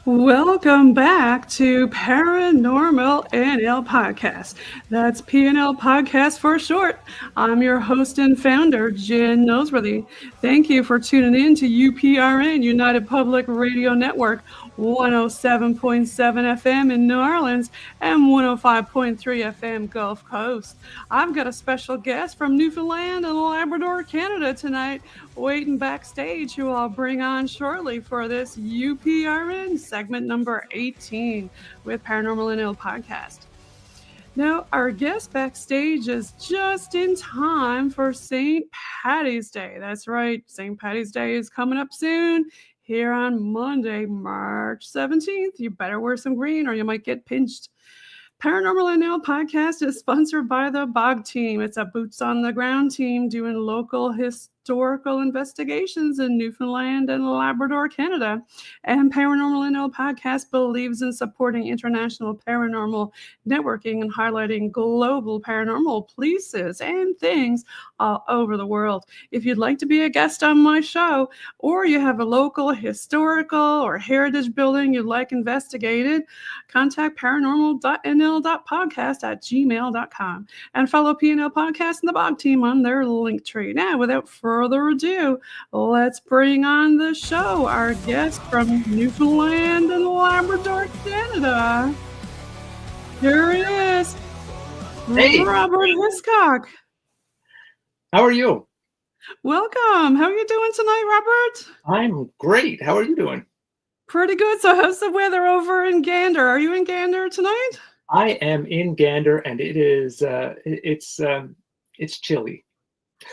Welcome back to ParanormalNL Podcast. That's PNL Podcast for short. I'm your host and founder, Jen Nosworthy. Thank you for tuning in to UPRN, United Public Radio Network, 107.7 FM in New Orleans and 105.3 FM Gulf Coast. I've got a special guest from Newfoundland and Labrador, Canada tonight, waiting backstage, who I'll bring on shortly for this UPRN segment number 18 with ParanormalNL Podcast. Now, our guest backstage is just in time for St. Patty's Day. That's right, St. Patty's Day is coming up soon. Here on Monday, March 17th. You better wear some green or you might get pinched. ParanormalNL Podcast is sponsored by the BOG team. It's a boots on the ground team doing local historical investigations in Newfoundland and Labrador, Canada. And ParanormalNL Podcast believes in supporting international paranormal networking and highlighting global paranormal places and things all over the world. If you'd like to be a guest on my show, or you have a local historical or heritage building you'd like investigated, contact paranormal.nl.podcast@gmail.com and follow PNL Podcast and the BOG team on their link tree. Now, without further ado, let's bring on the show our guest from Newfoundland and Labrador, Canada. Here it is, Hey. Robert Hiscock. How are you? Welcome. How are you doing tonight, Robert? I'm great. How are you doing? Pretty good. So how's the weather over in Gander? Are you in Gander tonight? I am in Gander, and it is it's chilly.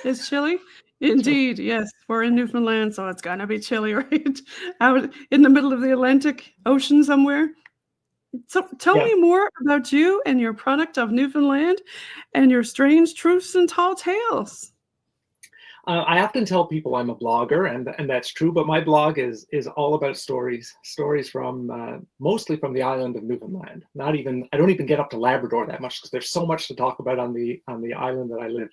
It's chilly? Indeed, yes. We're in Newfoundland, so it's gonna be chilly, right? Out in the middle of the Atlantic Ocean somewhere. So tell Yeah. me more about you and your product of Newfoundland and your strange truths and tall tales. I often tell people I'm a blogger, and that's true. But my blog is all about stories from mostly from the island of Newfoundland. I don't even get up to Labrador that much because there's so much to talk about on the island that I live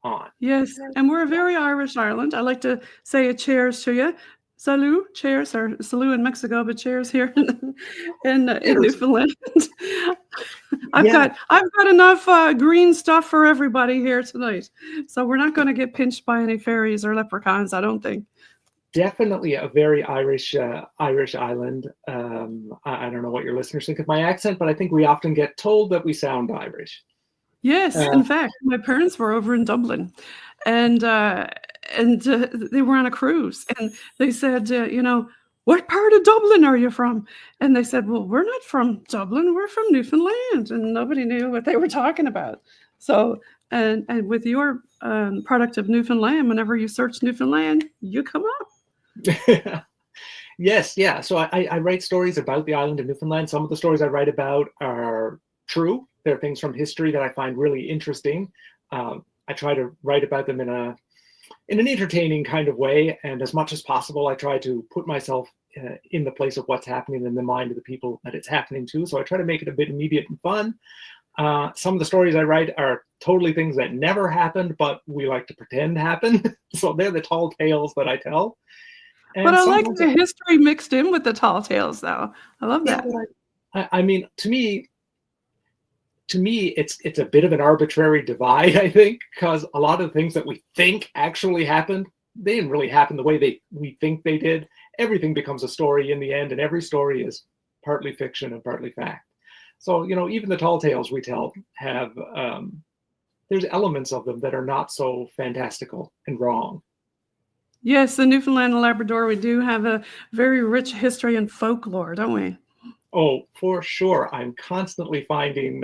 on. Yes, and we're a very Irish island. I like to say a cheers to you. Salut, cheers, or salut in Mexico, but cheers here in Newfoundland. I've got enough green stuff for everybody here tonight, so we're not going to get pinched by any fairies or leprechauns, I don't think. Definitely a very Irish island. I don't know what your listeners think of my accent, but I think we often get told that we sound Irish. Yes, in fact, my parents were over in Dublin, and they were on a cruise, and they said, what part of Dublin are you from? And they said, well, we're not from Dublin, we're from Newfoundland, and nobody knew what they were talking about. So, and with your product of Newfoundland, whenever you search Newfoundland, you come up. Yes, yeah. So I write stories about the island of Newfoundland. Some of the stories I write about are true. They're things from history that I find really interesting. I try to write about them in an entertaining kind of way, and as much as possible, I try to put myself in the place of what's happening in the mind of the people that it's happening to. So I try to make it a bit immediate and fun. Some of the stories I write are totally things that never happened, but we like to pretend happened. So they're the tall tales that I tell. And but I like the history mixed in with the tall tales, though. I love that. I mean, to me, it's a bit of an arbitrary divide, I think, because a lot of the things that we think actually happened, they didn't really happen the way we think they did. Everything becomes a story in the end, and every story is partly fiction and partly fact. So, even the tall tales we tell have, there's elements of them that are not so fantastical and wrong. Yes, in Newfoundland and Labrador, we do have a very rich history and folklore, don't we? Oh, for sure. I'm constantly finding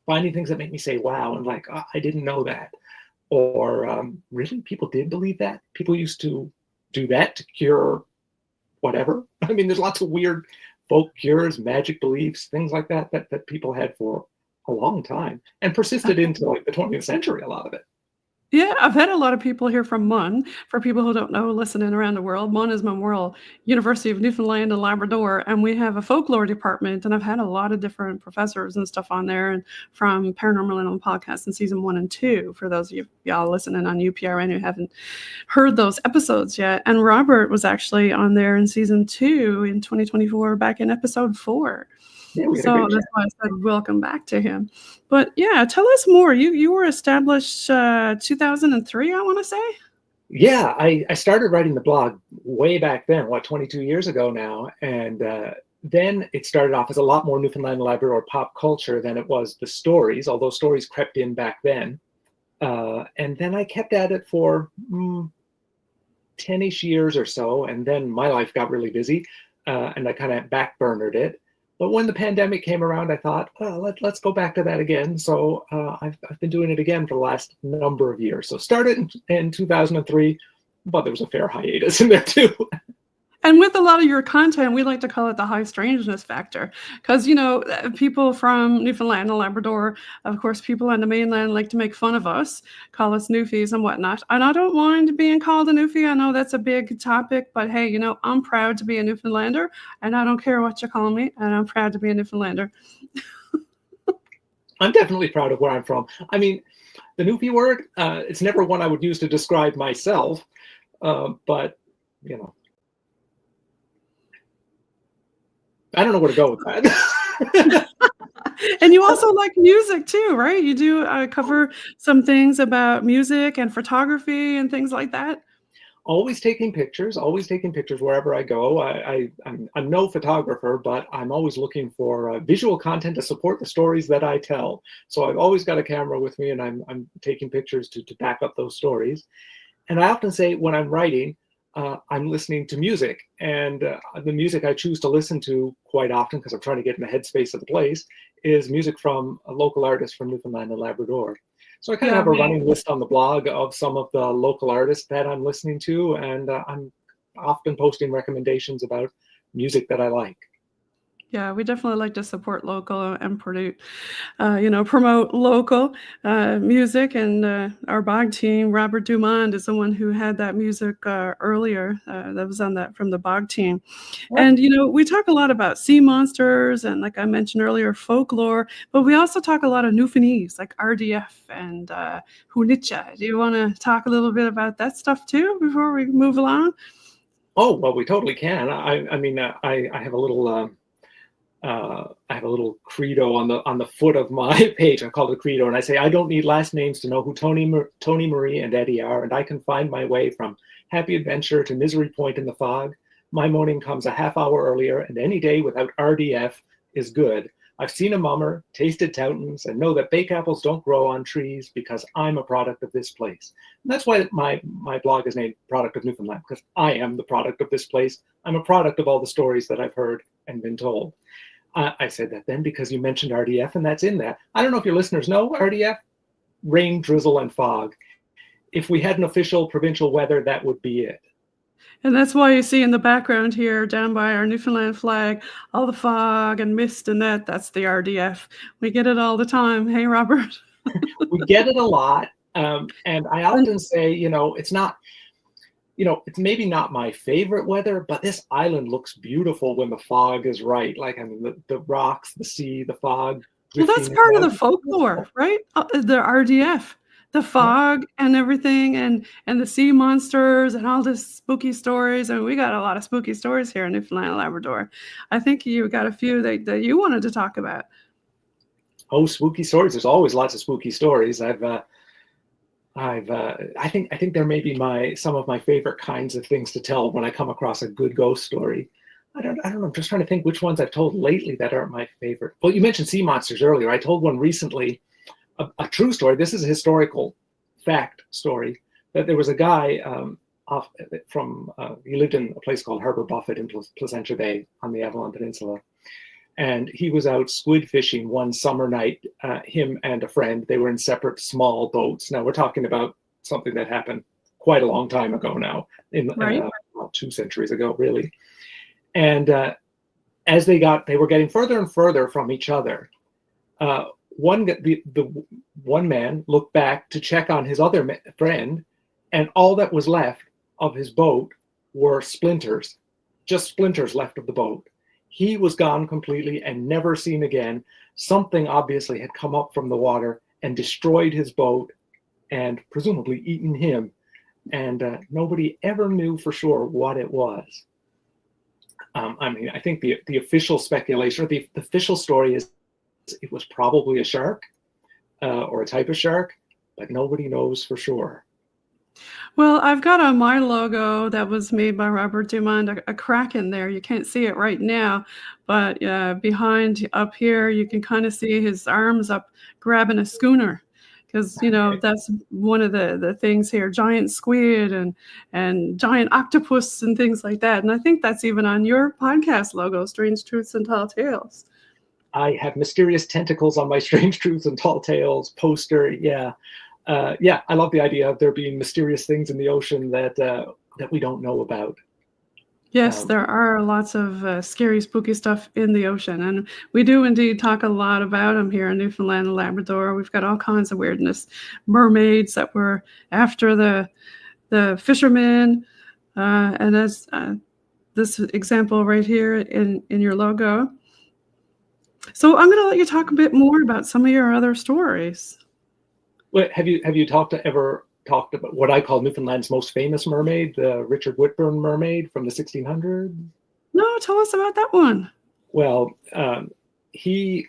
things that make me say, wow, and like, oh, I didn't know that. Or really, people did believe that? People used to do that to cure whatever? I mean, there's lots of weird folk cures, magic beliefs, things like that people had for a long time and persisted into like the 20th century, a lot of it. Yeah, I've had a lot of people here from MUN. For people who don't know, listening around the world, MUN is Memorial University of Newfoundland and Labrador, and we have a folklore department. And I've had a lot of different professors and stuff on there, and from ParanormalNL podcast in season 1 and 2. For those of y'all listening on UPRN who haven't heard those episodes yet, and Robert was actually on there in season 2 in 2024, back in episode 4. Yeah, we had a So great chat. that's why I said welcome back to him. But yeah, tell us more. You were established 2003, I want to say. Yeah, I started writing the blog way back then, 22 years ago now. And then it started off as a lot more Newfoundland and Labrador pop culture than it was the stories, although stories crept in back then. And then I kept at it for 10-ish years or so. And then my life got really busy and I kind of backburnered it. But when the pandemic came around, I thought, well, let's go back to that again. So I've been doing it again for the last number of years. So started in 2003, but there was a fair hiatus in there too. And with a lot of your content, we like to call it the high strangeness factor, because people from Newfoundland and Labrador, of course, people on the mainland like to make fun of us, call us Newfies and whatnot. And I don't mind being called a Newfie. I know that's a big topic, but hey, I'm proud to be a Newfoundlander, and I don't care what you call me, and I'm proud to be a Newfoundlander. I'm definitely proud of where I'm from. I mean, the Newfie word, it's never one I would use to describe myself, but I don't know where to go with that. And you also like music too, right? You do cover some things about music and photography and things like that. Always taking pictures wherever I go. I'm no photographer, but I'm always looking for visual content to support the stories that I tell. So I've always got a camera with me, and I'm taking pictures to back up those stories. And I often say when I'm writing, I'm listening to music, and the music I choose to listen to quite often, because I'm trying to get in the headspace of the place, is music from a local artist from Newfoundland and Labrador. So I kind of have a running list on the blog of some of the local artists that I'm listening to, and I'm often posting recommendations about music that I like. Yeah, we definitely like to support local and promote local music. And our BOG team, Robert Dumond, is the one who had that music earlier. That was on that from the BOG team. What? And we talk a lot about sea monsters and, like I mentioned earlier, folklore, but we also talk a lot of Newfoundlandese, like RDF and Hunitcha. Do you want to talk a little bit about that stuff too before we move along? Oh, well, we totally can. I mean, I have a little. I have a little credo on the foot of my page. I call it a credo, and I say I don't need last names to know who Tony, Marie, and Eddie are, and I can find my way from Happy Adventure to Misery Point in the fog. My morning comes a half hour earlier, and any day without RDF is good. I've seen a mummer, tasted Toutons, and know that bake apples don't grow on trees because I'm a product of this place. And that's why my blog is named Product of Newfoundland, because I am the product of this place. I'm a product of all the stories that I've heard and been told. I said that then because you mentioned RDF, and that's in that. I don't know if your listeners know RDF, rain, drizzle, and fog. If we had an official provincial weather, that would be it. And that's why you see in the background here, down by our Newfoundland flag, all the fog and mist and that's the RDF. We get it all the time. Hey, Robert? We get it a lot. And I often say, it's not, it's maybe not my favorite weather, but this island looks beautiful when the fog is right. Like, I mean, the rocks, the sea, the fog. Well, that's part of the folklore, right? The RDF, the fog and everything, and the sea monsters and all this spooky stories. And we got a lot of spooky stories here in Newfoundland and Labrador. I think you got a few that you wanted to talk about. Oh, spooky stories. There's always lots of spooky stories. I think there may be some of my favorite kinds of things to tell when I come across a good ghost story. I don't know. I'm just trying to think which ones I've told lately that aren't my favorite. Well, you mentioned sea monsters earlier. I told one recently, a true story. This is a historical fact story, that there was a guy he lived in a place called Harbour Buffett in Placentia Bay on the Avalon Peninsula. And he was out squid fishing one summer night, him and a friend. They were in separate small boats. Now, we're talking about something that happened quite a long time ago now, about 2 centuries ago, really. And as they were getting further and further from each other, the one man looked back to check on his other friend, and all that was left of his boat were splinters, just splinters left of the boat. He was gone completely and never seen again. Something obviously had come up from the water and destroyed his boat and presumably eaten him. And nobody ever knew for sure what it was. I mean, I think the official speculation, or the official story is it was probably a shark or a type of shark, but nobody knows for sure. Well, I've got on my logo that was made by Robert Dumond a kraken there. You can't see it right now, but behind up here, you can kind of see his arms up grabbing a schooner. Because, you know, that's one of the things here, giant squid and giant octopus and things like that. And I think that's even on your podcast logo, Strange Truths and Tall Tales. I have mysterious tentacles on my Strange Truths and Tall Tales poster. Yeah. I love the idea of there being mysterious things in the ocean that we don't know about. Yes, there are lots of scary, spooky stuff in the ocean, and we do indeed talk a lot about them here in Newfoundland and Labrador. We've got all kinds of weirdness, mermaids that were after the fishermen, and as this example right here in your logo. So I'm going to let you talk a bit more about some of your other stories. Well, have you ever talked about what I call Newfoundland's most famous mermaid, the Richard Whitburn mermaid from the 1600s? No, tell us about that one. Well, he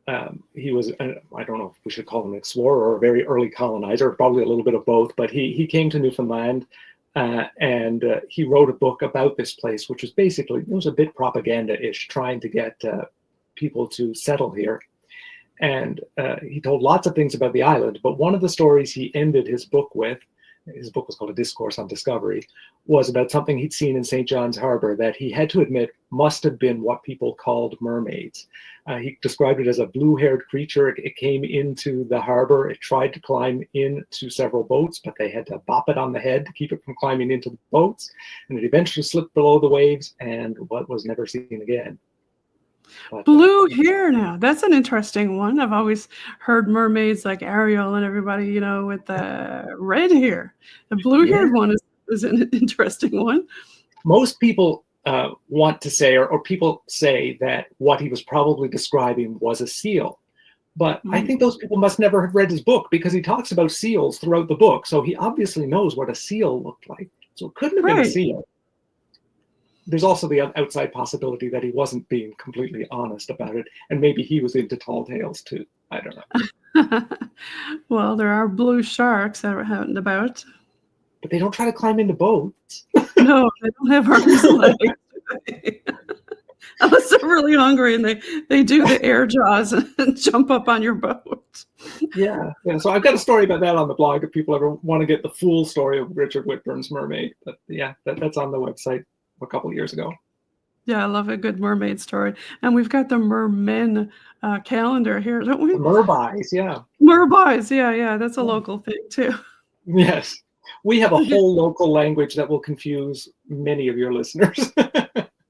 was, I don't know if we should call him an explorer or a very early colonizer, probably a little bit of both, but he came to Newfoundland and he wrote a book about this place, which was basically, it was a bit propaganda-ish, trying to get people to settle here. And he told lots of things about the island, but one of the stories he ended his book with, his book was called A Discourse on Discovery, was about something he'd seen in St. John's Harbor that he had to admit must have been what people called mermaids. He described it as a blue-haired creature. It came into the harbor. It tried to climb into several boats, but they had to bop it on the head to keep it from climbing into the boats. And it eventually slipped below the waves and was never seen again. Blue hair now. That's an interesting one. I've always heard mermaids like Ariel and everybody, you know, with the red hair. The blue-haired one is an interesting one. Most people want to say, or people say that what he was probably describing was a seal. But I think those people must never have read his book because he talks about seals throughout the book. So he obviously knows what a seal looked like. So it couldn't have been a seal. There's also the outside possibility that he wasn't being completely honest about it. And maybe he was into tall tales too. I don't know. Well, there are blue sharks that are out about. But they don't try to climb into boats. No, they don't have arms and legs. Unless they're really hungry and they do the air jaws and jump up on your boat. Yeah. So I've got a story about that on the blog if people ever want to get the full story of Richard Whitburn's mermaid. But yeah, that's on the website a couple of years ago. Yeah, I love a good mermaid story. And we've got the mermen calendar here, don't we? The merbuys, yeah. Merbuys, yeah. That's a local thing too. Yes. We have a whole local language that will confuse many of your listeners.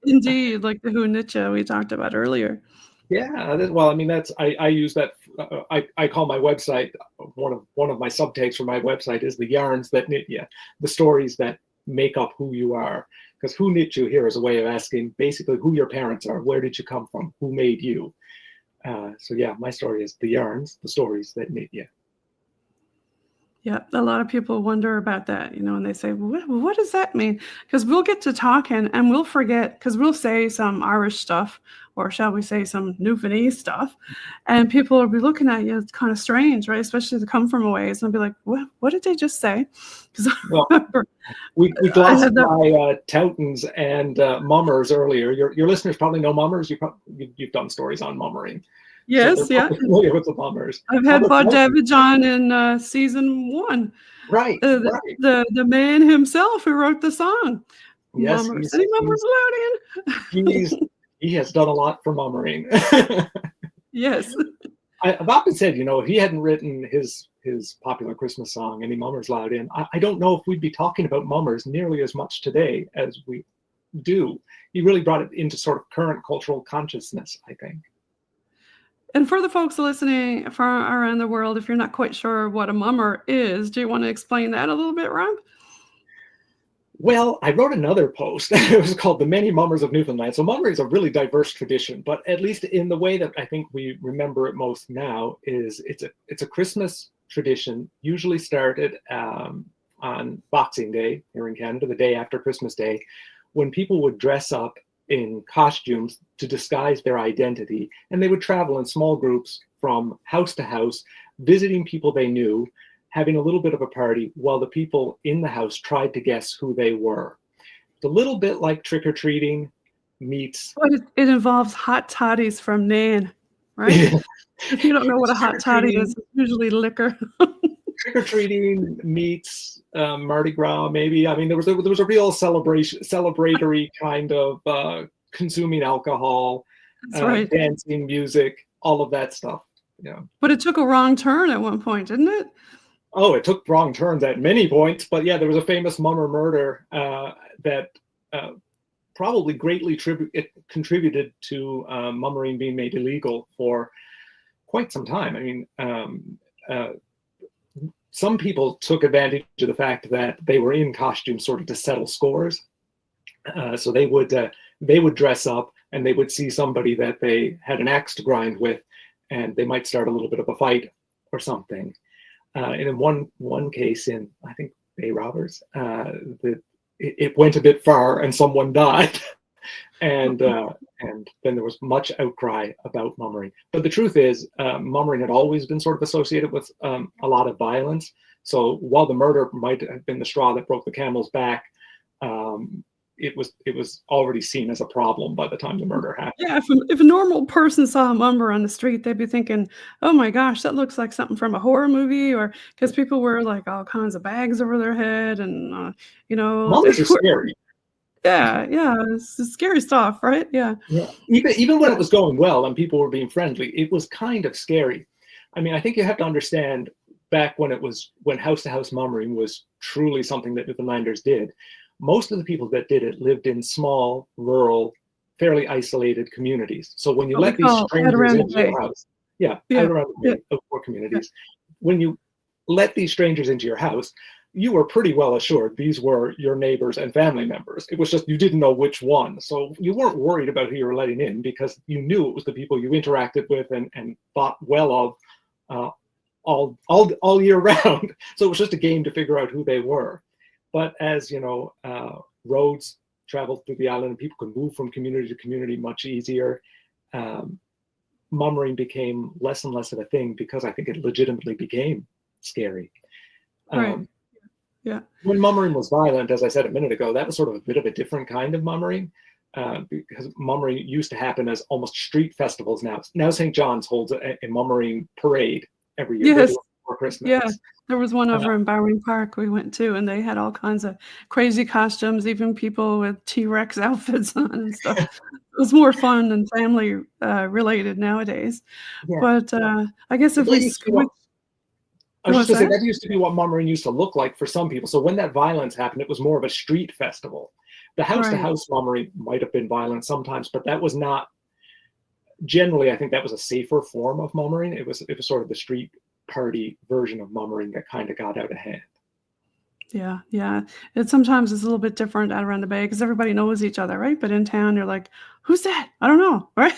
Indeed, like the Hunitja we talked about earlier. Yeah, well, I mean, I use that. I call my website, one of my subtags for my website is the yarns that knit you, the stories that make up who you are. Because who knit you here is a way of asking basically who your parents are, where did you come from, who made you. So yeah, my story is the yarns, the stories that knit you. Yeah, a lot of people wonder about that, you know, and they say, what does that mean? Because we'll get to talking and we'll forget, because we'll say some Irish stuff, or shall we say some Newfoundland stuff, and people will be looking at you. It's kind of strange, right? Especially to come from a ways and be like, what did they just say? Because well, we glossed by Toutons and mummers earlier. Your listeners probably know mummers. You've done stories on mummering. Yes, so yeah. Familiar with the mummers. I've had Bud Davidge on in season 1. Right, right. The man himself who wrote the song. Yes, Mummers. Any mummers allowed in? He has done a lot for mummering. Yes. I've often said, you know, if he hadn't written his popular Christmas song, Any Mummers Allowed In, I don't know if we'd be talking about mummers nearly as much today as we do. He really brought it into sort of current cultural consciousness, I think. And for the folks listening from around the world, if you're not quite sure what a mummer is, do you want to explain that a little bit, Rob? Well, I wrote another post. It was called The Many Mummers of Newfoundland. So mummery is a really diverse tradition, but at least in the way that I think we remember it most now is it's a Christmas tradition, usually started on Boxing Day here in Canada, the day after Christmas Day, when people would dress up in costumes to disguise their identity, and they would travel in small groups from house to house, visiting people they knew, having a little bit of a party while the people in the house tried to guess who they were. It's a little bit like trick-or-treating meets... But it involves hot toddies from Nain, right? If you don't know what a hot toddy is, it's usually liquor. Trick-or-treating meets Mardi Gras, maybe. I mean, there was a real celebratory kind of consuming alcohol, right. Dancing, music, all of that stuff. Yeah. But it took a wrong turn at one point, didn't it? Oh, it took wrong turns at many points, but yeah, there was a famous mummer murder that probably greatly contributed to mummering being made illegal for quite some time. I mean, some people took advantage of the fact that they were in costume sort of to settle scores. So they would dress up and they would see somebody that they had an axe to grind with, and they might start a little bit of a fight or something. And in one case, in I think Bay Robbers, it went a bit far and someone died, and then there was much outcry about mummering. But the truth is, mummering had always been sort of associated with a lot of violence. So while the murder might have been the straw that broke the camel's back, it was already seen as a problem by the time the murder happened. Yeah, if a normal person saw a mummer on the street, they'd be thinking, "Oh my gosh, that looks like something from a horror movie," or because people wear like all kinds of bags over their head, and Mummers are scary. Yeah, it's scary stuff, right? Yeah. Even when it was going well and people were being friendly, it was kind of scary. I mean, I think you have to understand back when house-to-house mummering was truly something that Newfoundlanders did. Most of the people that did it lived in small, rural, fairly isolated communities. So when you let these strangers into your house, out around the poor communities, when you let these strangers into your house, you were pretty well assured these were your neighbors and family members. It was just you didn't know which one. So you weren't worried about who you were letting in because you knew it was the people you interacted with and thought well of all year round. So it was just a game to figure out who they were. But as roads traveled through the island and people could move from community to community much easier, mummering became less and less of a thing because I think it legitimately became scary. Right. Yeah. When mummering was violent, as I said a minute ago, that was sort of a bit of a different kind of mummering, because mummering used to happen as almost street festivals now. Now St. John's holds a mummering parade every year. Yes. For Christmas. Yeah. There was one over in Bowring Park we went to, and they had all kinds of crazy costumes, even people with T-Rex outfits on and stuff. It was more fun and family related nowadays. Yeah. But I guess if I was just going to say, that used to be what mummering used to look like for some people. So when that violence happened, it was more of a street festival. The house-to-house mummering might have been violent sometimes, but that was not, generally, I think that was a safer form of mummering. It was sort of the street party version of mummering that kind of got out of hand. Yeah. Sometimes it's a little bit different out around the bay because everybody knows each other, right? But in town, you're like, who's that? I don't know, right?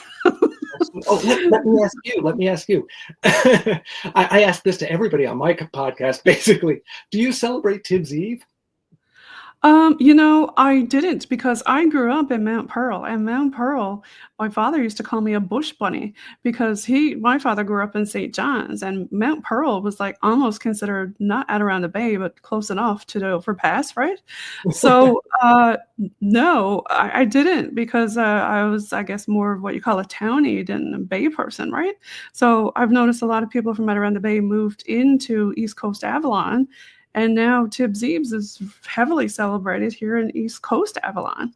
Let me ask you. I ask this to everybody on my podcast, basically. Do you celebrate Tibbs Eve? I didn't because I grew up in Mount Pearl, and Mount Pearl, my father used to call me a bush bunny because my father grew up in St. John's, and Mount Pearl was like almost considered not out around the bay, but close enough to the overpass, right? So, no, I didn't because I was, I guess, more of what you call a townie than a bay person, right? So I've noticed a lot of people from out around the bay moved into East Coast Avalon. And now Tibbs Eve is heavily celebrated here in East Coast Avalon.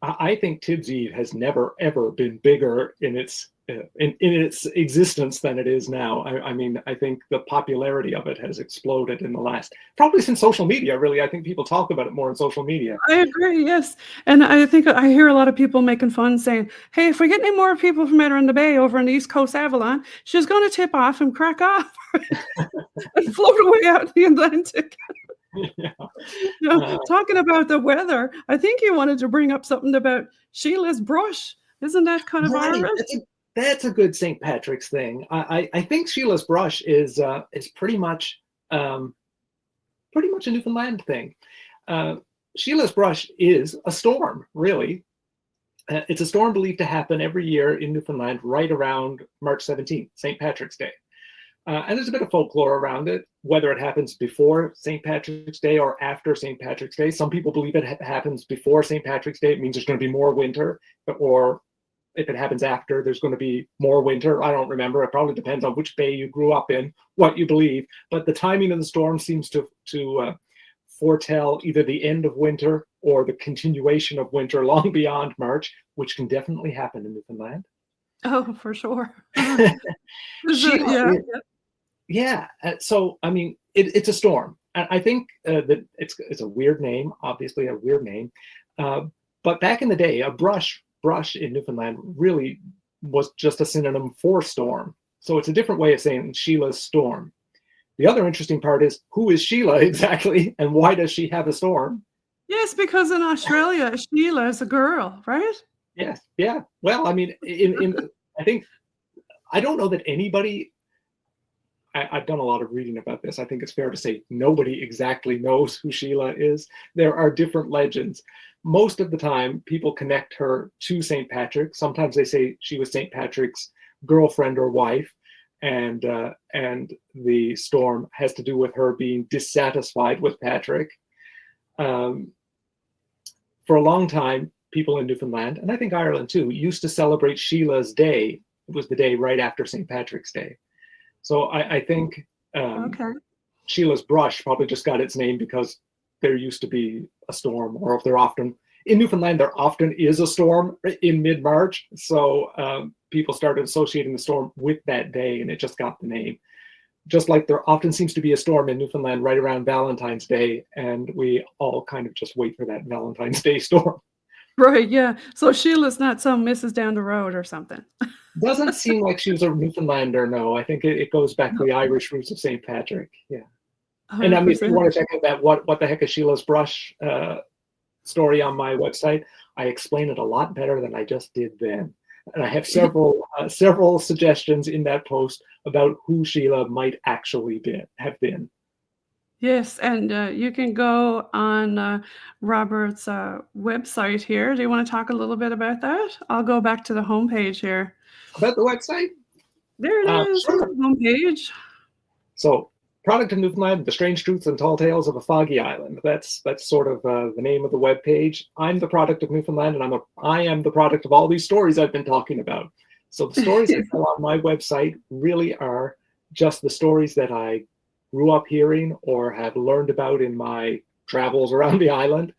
I think Tibbs Eve has never, ever been bigger in its in its existence than it is now. I mean, I think the popularity of it has exploded in the last, probably since social media, really. I think people talk about it more on social media. I agree, yes. And I think I hear a lot of people making fun saying, hey, if we get any more people from out on the bay over in the East Coast Avalon, she's going to tip off and crack off and float away out in the Atlantic. Yeah. You know, talking about the weather, I think you wanted to bring up something about Sheila's brush. Isn't that kind of Right. Irish? That's a good St. Patrick's thing. I think Sheila's brush is pretty much a Newfoundland thing. Sheila's brush is a storm, really. It's a storm believed to happen every year in Newfoundland right around March 17th, St. Patrick's Day. And there's a bit of folklore around it, whether it happens before St. Patrick's Day or after St. Patrick's Day. Some people believe it happens before St. Patrick's Day. It means there's going to be more winter, or if it happens after, there's going to be more winter. I don't remember. It probably depends on which bay you grew up in, what you believe. But the timing of the storm seems to foretell either the end of winter or the continuation of winter long beyond March, which can definitely happen in Newfoundland. Oh, for sure. Sheila, yeah. So, I mean, it's a storm. And I think that it's a weird name, obviously a weird name. But back in the day, a brush in Newfoundland really was just a synonym for storm. So it's a different way of saying Sheila's storm. The other interesting part is, who is Sheila exactly, and why does she have a storm? Yes, because in Australia, Sheila is a girl, right? Yes, yeah. Well, I mean, I think, I don't know that anybody, I've done a lot of reading about this. I think it's fair to say nobody exactly knows who Sheila is. There are different legends. Most of the time, people connect her to St. Patrick. Sometimes they say she was St. Patrick's girlfriend or wife, and the storm has to do with her being dissatisfied with Patrick. For a long time, people in Newfoundland, and I think Ireland too, used to celebrate Sheila's Day. It was the day right after St. Patrick's Day. So I think Sheila's brush probably just got its name because there used to be a storm, or if in Newfoundland, there often is a storm in mid-March. So people started associating the storm with that day, and it just got the name. Just like there often seems to be a storm in Newfoundland right around Valentine's Day, and we all kind of just wait for that Valentine's Day storm. Right, yeah. So Sheila's not some Mrs. down the road or something. Doesn't seem like she was a Newfoundlander, no. I think it goes back to the Irish roots of St. Patrick, yeah. 100%. And I mean, if you want to check out that what the heck is Sheila's brush story on my website, I explain it a lot better than I just did then. And I have several suggestions in that post about who Sheila might actually have been. Yes, and you can go on Robert's website here. Do you want to talk a little bit about that? I'll go back to the homepage here. About the website? There it is, sure. on the homepage. So, Product of Newfoundland, The Strange Truths and Tall Tales of a Foggy Island. That's sort of the name of the webpage. I'm the product of Newfoundland, and I am the product of all these stories I've been talking about. So the stories that go on my website really are just the stories that I grew up hearing or have learned about in my travels around the island,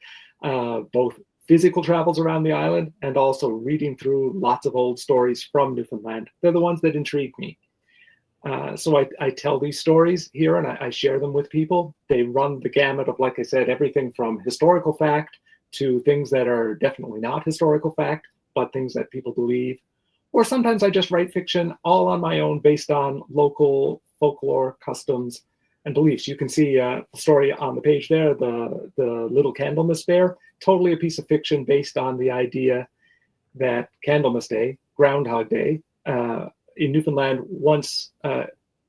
both physical travels around the island and also reading through lots of old stories from Newfoundland. They're the ones that intrigue me. So I tell these stories here and I share them with people. They run the gamut of, like I said, everything from historical fact to things that are definitely not historical fact, but things that people believe. Or sometimes I just write fiction all on my own based on local folklore, customs, and beliefs. You can see a story on the page there, the Little Candlemas Bear, totally a piece of fiction based on the idea that Candlemas Day, Groundhog Day, in Newfoundland, once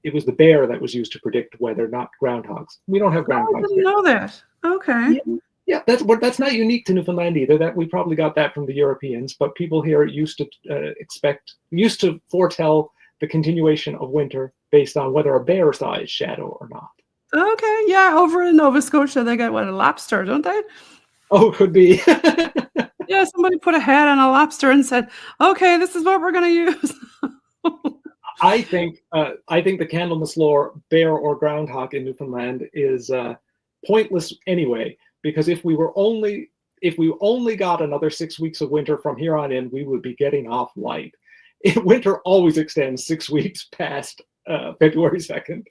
it was the bear that was used to predict weather, not groundhogs. We don't have groundhogs. I didn't know that. Okay. Yeah, that's not unique to Newfoundland either. That we probably got that from the Europeans, but people here used to foretell the continuation of winter based on whether a bear saw its shadow or not. Okay, yeah, over in Nova Scotia, they got a lobster, don't they? Oh, could be. Yeah, somebody put a hat on a lobster and said, "Okay, this is what we're going to use." I think the Candlemas lore, bear or groundhog in Newfoundland, is pointless anyway. Because if we only got another 6 weeks of winter from here on in, we would be getting off light. winter always extends 6 weeks past February 2nd.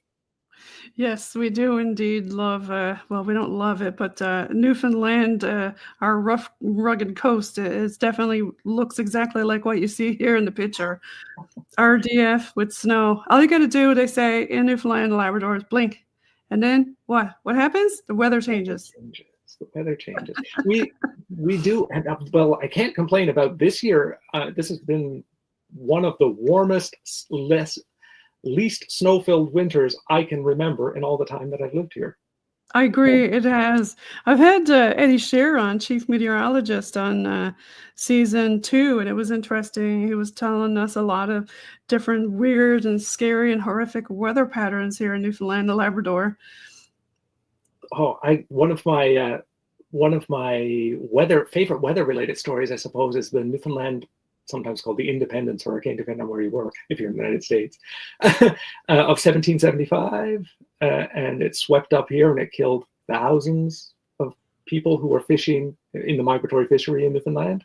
Yes, we do indeed love, well, we don't love it, but Newfoundland, our rough, rugged coast, is definitely looks exactly like what you see here in the picture. RDF with snow. All you got to do, they say, in Newfoundland and Labrador is blink. And then what? What happens? The weather changes. The weather changes. We do, and well, I can't complain about this year. This has been one of the warmest, least snow-filled winters I can remember in all the time that I've lived here. I agree, it has. I've had Eddie Shear on, chief meteorologist, on season 2, and it was interesting. He was telling us a lot of different weird and scary and horrific weather patterns here in Newfoundland and Labrador. Oh, one of my favorite weather-related stories, I suppose, is the Newfoundland, sometimes called the Independence hurricane, depending on where you work, if you're in the United States, of 1775. And it swept up here and it killed thousands of people who were fishing in the migratory fishery in Newfoundland.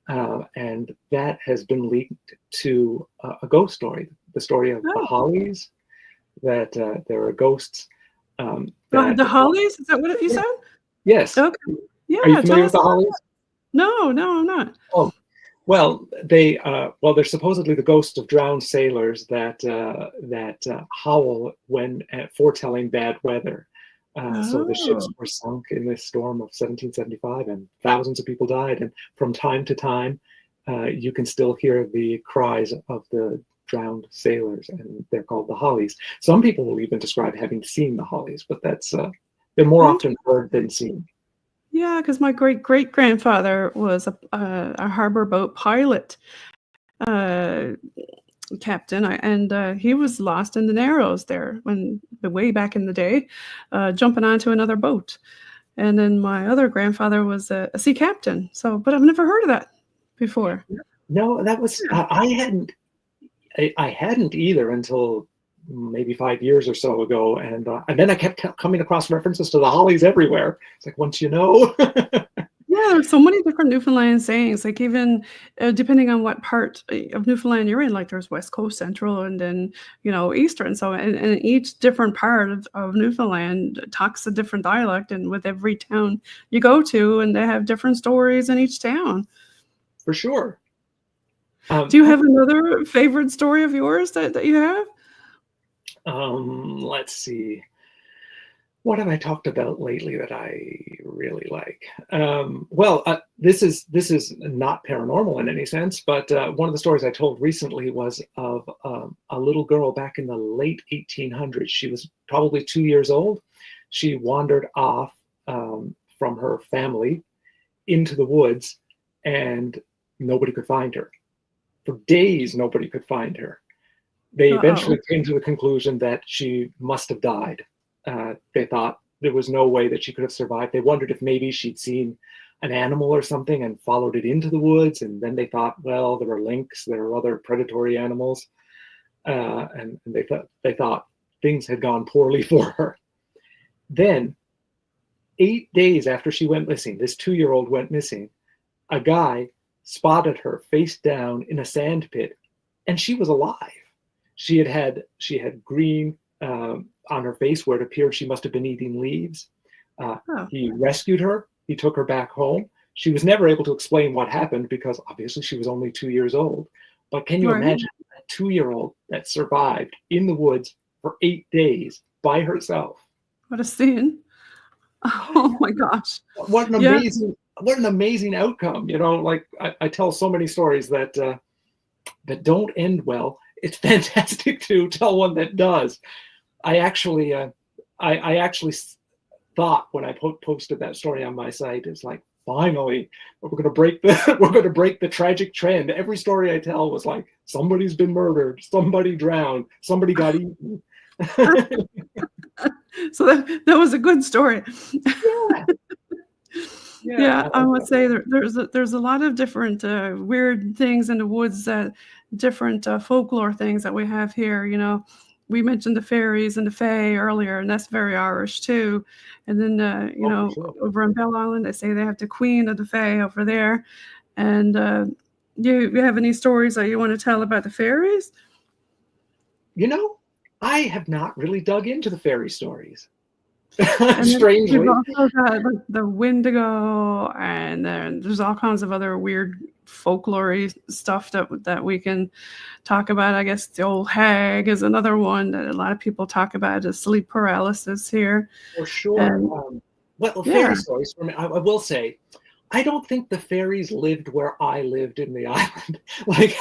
And that has been linked to a ghost story, the story of the Hollies, that there are ghosts. The Hollies? Is that what you said? Yes. Okay. Yeah. Are you familiar with the Hollies? No, I'm not. Oh, well, they're supposedly the ghosts of drowned sailors that howl when foretelling bad weather. So the ships were sunk in this storm of 1775, and thousands of people died. And from time to time, you can still hear the cries of the drowned sailors, and they're called the Hollies. Some people will even describe having seen the Hollies, but they're more often heard than seen. Yeah, because my great-great-grandfather was a harbor boat pilot, captain, and he was lost in the Narrows there way back in the day, jumping onto another boat. And then my other grandfather was a sea captain. But I've never heard of that before. No, that was I hadn't either until maybe 5 years or so ago, and then I kept coming across references to the Hollies everywhere. It's like, once you know. Yeah, there's so many different Newfoundland sayings, like even depending on what part of Newfoundland you're in, like there's West Coast, Central, and then, Eastern. So, and each different part of Newfoundland talks a different dialect, and with every town you go to, and they have different stories in each town. For sure. Do you have another favorite story of yours that you have? Let's see. What have I talked about lately that I really like? This is not paranormal in any sense, but one of the stories I told recently was of a little girl back in the late 1800s. She was probably 2 years old. She wandered off from her family into the woods, and nobody could find her. For days, nobody could find her. They eventually came to the conclusion that she must have died. They thought there was no way that she could have survived. They wondered if maybe she'd seen an animal or something and followed it into the woods. And then they thought, well, there were lynx, there were other predatory animals. And they thought things had gone poorly for her. Then, 8 days after she went missing, this 2-year-old went missing, a guy spotted her face down in a sand pit, and she was alive. She had green on her face where it appeared she must have been eating leaves. He rescued her. He took her back home. She was never able to explain what happened because obviously she was only 2 years old. But can you imagine a 2-year-old that survived in the woods for 8 days by herself? What a scene. Oh my gosh. What an amazing outcome. Like I tell so many stories that don't end well. It's fantastic to tell one that does. I actually thought when I posted that story on my site, it's like, finally, we're going to break the tragic trend. Every story I tell was like, somebody's been murdered, somebody drowned, somebody got eaten. So that was a good story. Yeah. Yeah, I would say there's a lot of different weird things in the woods, different folklore things that we have here. We mentioned the fairies and the fae earlier, and that's very Irish too. And then Sure. over on Bell Island, they say they have the queen of the fae over there, and you have any stories that you want to tell about the fairies? I have not really dug into the fairy stories. And then Strangely. you've also got like the Wendigo, and then there's all kinds of other weird folklore stuff that we can talk about. I guess the old hag is another one that a lot of people talk about, is sleep paralysis here. For sure. And Well, yeah. fairy stories for me, I will say, I don't think the fairies lived where I lived in the island. Like,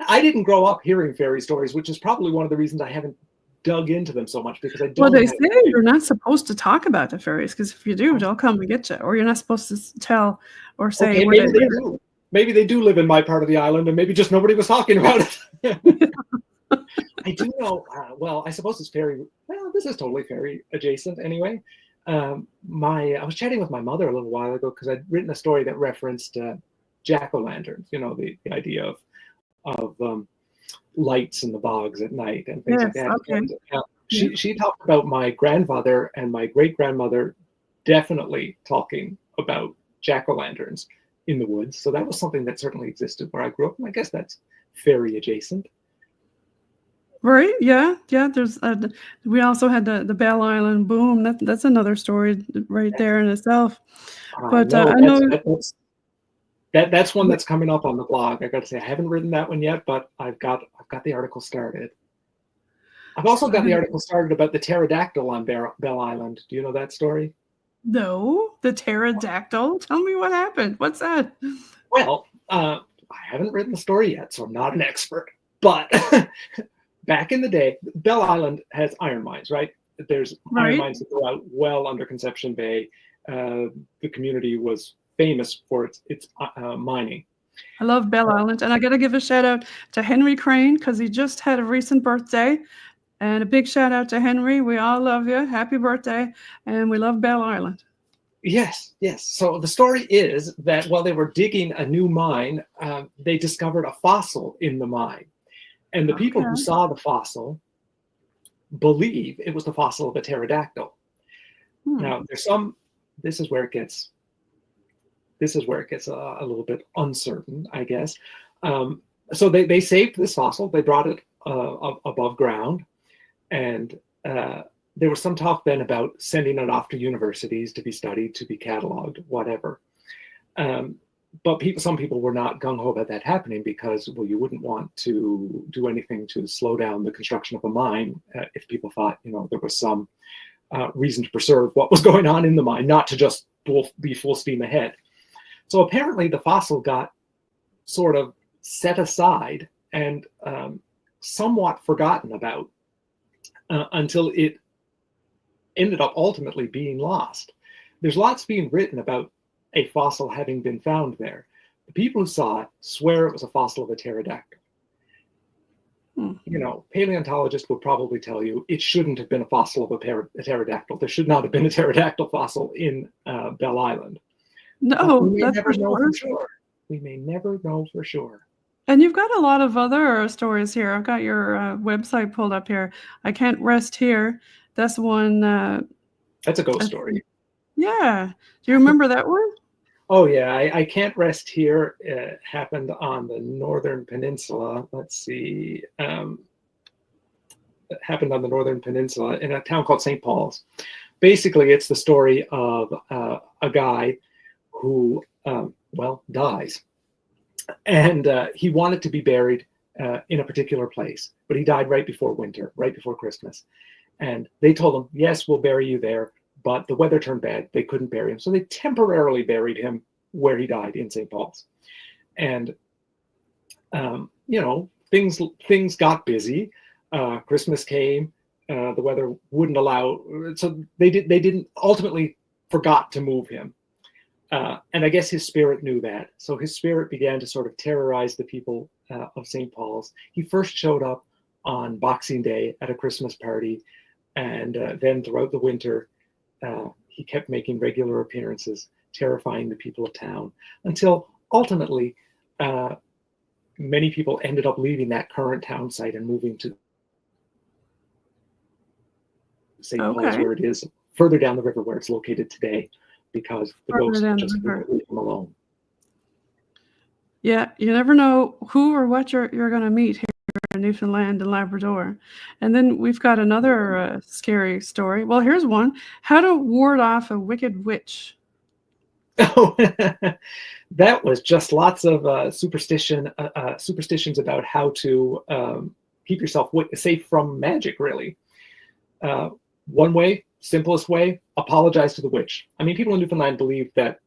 I didn't grow up hearing fairy stories, which is probably one of the reasons I haven't dug into them so much, because I Well, don't they have. say you're not supposed to talk about the fairies, because if you do, they'll come and get you, or you're not supposed to tell or say Okay, where maybe they they live. do. Maybe they do live in my part of the island, and maybe just nobody was talking about it. I do know. Well, I suppose it's fairy. Well, this is totally fairy adjacent, anyway. I was chatting with my mother a little while ago because I'd written a story that referenced jack-o'-lanterns. The idea of lights in the bogs at night and things like Yes, that. okay. And Yeah. she talked about my grandfather and my great-grandmother definitely talking about jack-o'-lanterns in the woods. So that was something that certainly existed where I grew up, and I guess that's fairy adjacent. Right? Yeah, yeah. There's we also had the Bell Island boom. That's another story right there in itself. I But know I know. that's one that's coming up on the blog. I got to say, I haven't written that one yet, but I've got the article started. I've also got the article started about the pterodactyl on Bell Island. Do you know that story? No, the pterodactyl. Tell me what happened. What's that? Well, I haven't written the story yet, so I'm not an expert. But back in the day, Bell Island has iron mines, right? There's iron mines that go out well under Conception Bay. The community was famous for its mining. I love Bell Island, and I got to give a shout out to Henry Crane, because he just had a recent birthday. And a big shout out to Henry. We all love you. Happy birthday. And we love Bell Island. Yes, yes. So the story is that while they were digging a new mine, they discovered a fossil in the mine. And the people who saw the fossil believe it was the fossil of a pterodactyl. Now, this is where it gets a little bit uncertain, I guess. So they saved this fossil. They brought it above ground. And there was some talk then about sending it off to universities to be studied, to be cataloged, whatever. But some people were not gung-ho about that happening because, well, you wouldn't want to do anything to slow down the construction of a mine if people thought, there was some reason to preserve what was going on in the mine, not to just be full steam ahead. So apparently the fossil got sort of set aside and somewhat forgotten about until it ended up ultimately being lost. There's lots being written about a fossil having been found there. The people who saw it swear it was a fossil of a pterodactyl. Paleontologists will probably tell you it shouldn't have been a fossil of a pterodactyl. There should not have been a pterodactyl fossil in Bell Island. No, we may that's never for know sure. for sure. We may never know for sure. And you've got a lot of other stories here. I've got your website pulled up here. I Can't Rest Here. That's one. That's a ghost story. Yeah. Do you remember that one? Oh, yeah. I Can't Rest Here. It happened on the Northern Peninsula. Let's see. It happened on the Northern Peninsula in a town called St. Paul's. Basically, it's the story of a guy who, dies. And he wanted to be buried in a particular place, but he died right before winter, right before Christmas. And they told him, yes, we'll bury you there, but the weather turned bad. They couldn't bury him. So they temporarily buried him where he died in St. Paul's. And, things got busy. Christmas came. The weather wouldn't allow. So they didn't ultimately forgot to move him. And I guess his spirit knew that. So his spirit began to sort of terrorize the people of St. Paul's. He first showed up on Boxing Day at a Christmas party. And then throughout the winter, he kept making regular appearances, terrifying the people of town, until ultimately many people ended up leaving that current town site and moving to St. Paul's, where it is, further down the river where it's located today, because the ghosts just wouldn't leave him alone. Yeah, you never know who or what you're going to meet here in Newfoundland and Labrador. And then we've got another scary story. Well, here's one: how to ward off a wicked witch. Oh, that was just lots of superstitions about how to keep yourself safe from magic, really. One way, simplest way, apologize to the witch. I mean, people in Newfoundland believe that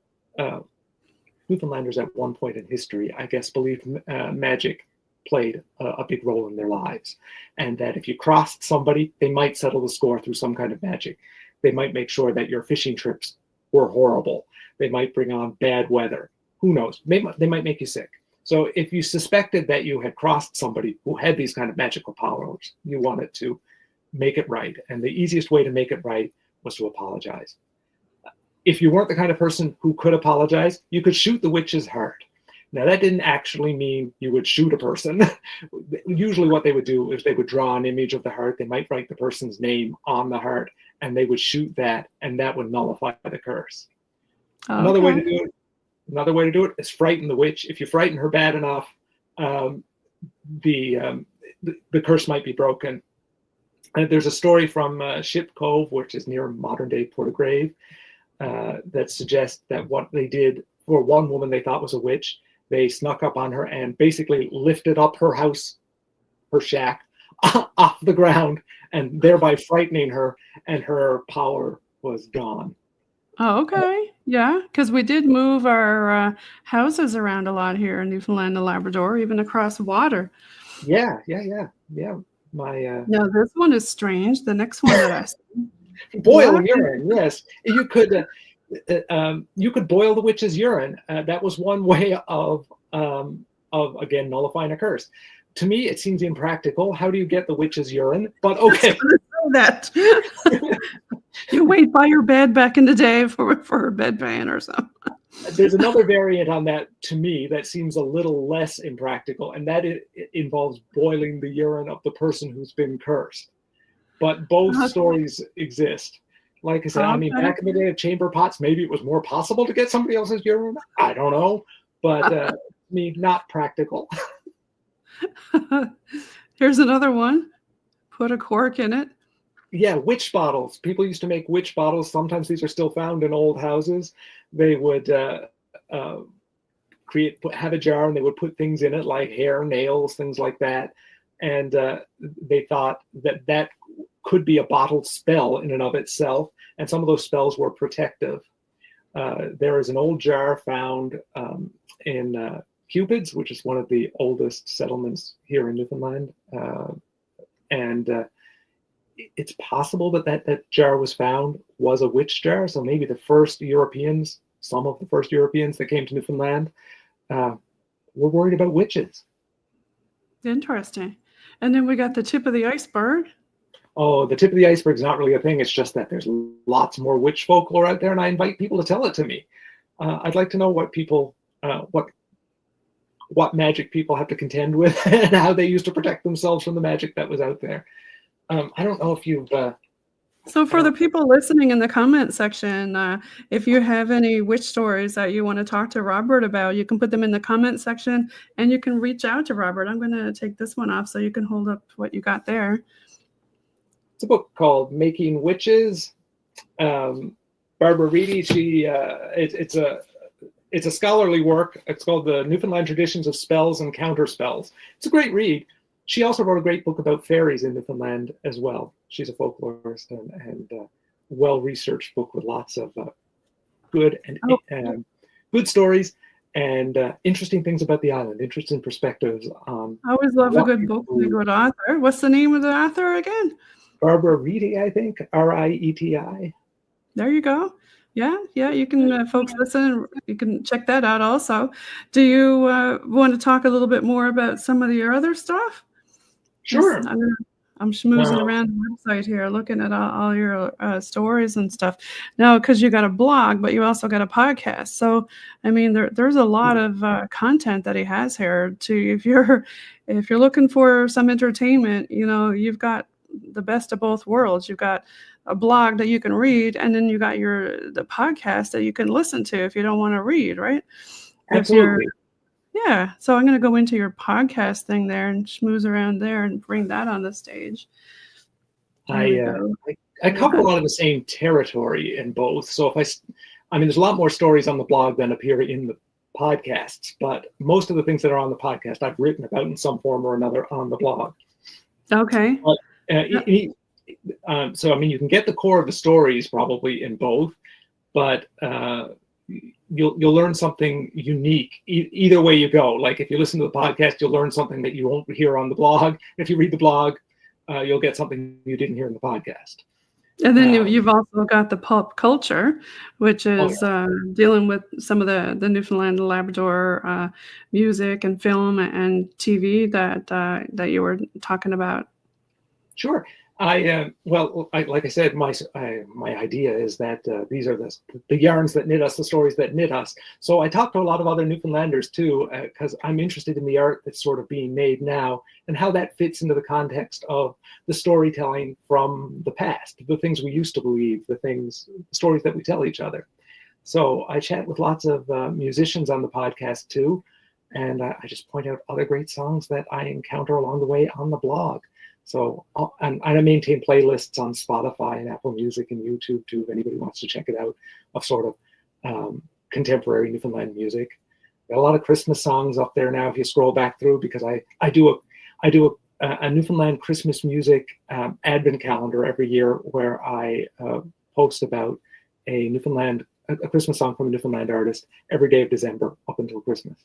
Newfoundlanders at one point in history, I guess, believed magic played a big role in their lives, and that if you crossed somebody, they might settle the score through some kind of magic. They might make sure that your fishing trips were horrible. They might bring on bad weather. Who knows? They might make you sick. So if you suspected that you had crossed somebody who had these kind of magical powers, you wanted to make it right. And the easiest way to make it right was to apologize. If you weren't the kind of person who could apologize, you could shoot the witch's heart. Now, that didn't actually mean you would shoot a person. Usually what they would do is they would draw an image of the heart. They might write the person's name on the heart, and they would shoot that, and that would nullify the curse. Okay. Another way to do it is frighten the witch. If you frighten her bad enough, the curse might be broken. And there's a story from Ship Cove, which is near modern-day Portagrave, that suggests that what they did for one woman they thought was a witch, they snuck up on her and basically lifted up her house, her shack, off the ground, and thereby frightening her, and her power was gone. Oh, okay. Yeah, because we did move our houses around a lot here in Newfoundland and Labrador, even across water. Yeah. Now, this one is strange. The next one that I see. Boil urine, yes. You could boil the witch's urine. That was one way of again nullifying a curse. To me, it seems impractical. How do you get the witch's urine? But okay. That you wait by your bed back in the day for a bedpan or something. There's another variant on that to me that seems a little less impractical, and that it involves boiling the urine of the person who's been cursed. But both stories exist. Like I said, I mean, back in the day of chamber pots, maybe it was more possible to get somebody else's urine. I don't know, but I mean, not practical. Here's another one. Put a cork in it. Yeah, witch bottles. People used to make witch bottles. Sometimes these are still found in old houses. They would have a jar, and they would put things in it like hair, nails, things like that. And they thought that could be a bottled spell in and of itself. And some of those spells were protective. There is an old jar found in Cupid's, which is one of the oldest settlements here in Newfoundland. And it's possible that jar was a witch jar. So maybe some of the first Europeans that came to Newfoundland were worried about witches. Interesting. And then we got the tip of the iceberg. Oh, the tip of the iceberg is not really a thing. It's just that there's lots more witch folklore out there, and I invite people to tell it to me. I'd like to know what magic people have to contend with and how they used to protect themselves from the magic that was out there. I don't know if you've... So for the people listening in the comment section, if you have any witch stories that you want to talk to Robert about, you can put them in the comment section, and you can reach out to Robert. I'm going to take this one off so you can hold up what you got there. It's a book called Making Witches. Barbara Reedy, it's a scholarly work. It's called The Newfoundland Traditions of Spells and Counterspells. It's a great read. She also wrote a great book about fairies in Newfoundland as well. She's a folklorist and well-researched book with lots of good good stories and interesting things about the island, interesting perspectives on. I always love a good book with a good author. What's the name of the author again? Barbara Reedy, I think, Rieti. There you go. Yeah, you can, folks listen, you can check that out also. Do you want to talk a little bit more about some of your other stuff? Sure. Yes, I'm schmoozing around the website here, looking at all your stories and stuff. Now, because you got a blog, but you also got a podcast. So, I mean, there's a lot of content that he has here. If you're looking for some entertainment, you've got the best of both worlds. You've got a blog that you can read, and then you got the podcast that you can listen to if you don't want to read, right? Absolutely. Yeah. So I'm going to go into your podcast thing there and schmooze around there and bring that on the stage. There we go. I cover a lot of the same territory in both. So I mean, there's a lot more stories on the blog than appear in the podcasts, but most of the things that are on the podcast I've written about in some form or another on the blog. Okay. But, so I mean, you can get the core of the stories probably in both, but you'll learn something unique either way you go. Like if you listen to the podcast, you'll learn something that you won't hear on the blog. If you read the blog, you'll get something you didn't hear in the podcast. And then you've also got the pop culture, which is dealing with some of the Newfoundland and Labrador music and film and TV that you were talking about. Sure. Like I said, my idea is that these are the yarns that knit us, the stories that knit us. So I talk to a lot of other Newfoundlanders too, because I'm interested in the art that's sort of being made now and how that fits into the context of the storytelling from the past, the things we used to believe, the stories that we tell each other. So I chat with lots of musicians on the podcast too, and I just point out other great songs that I encounter along the way on the blog. So and I maintain playlists on Spotify and Apple Music and YouTube too, if anybody wants to check it out, of sort of contemporary Newfoundland music. Got a lot of Christmas songs up there now if you scroll back through, because I do a Newfoundland Christmas music advent calendar every year where I post about a Christmas song from a Newfoundland artist every day of December up until Christmas.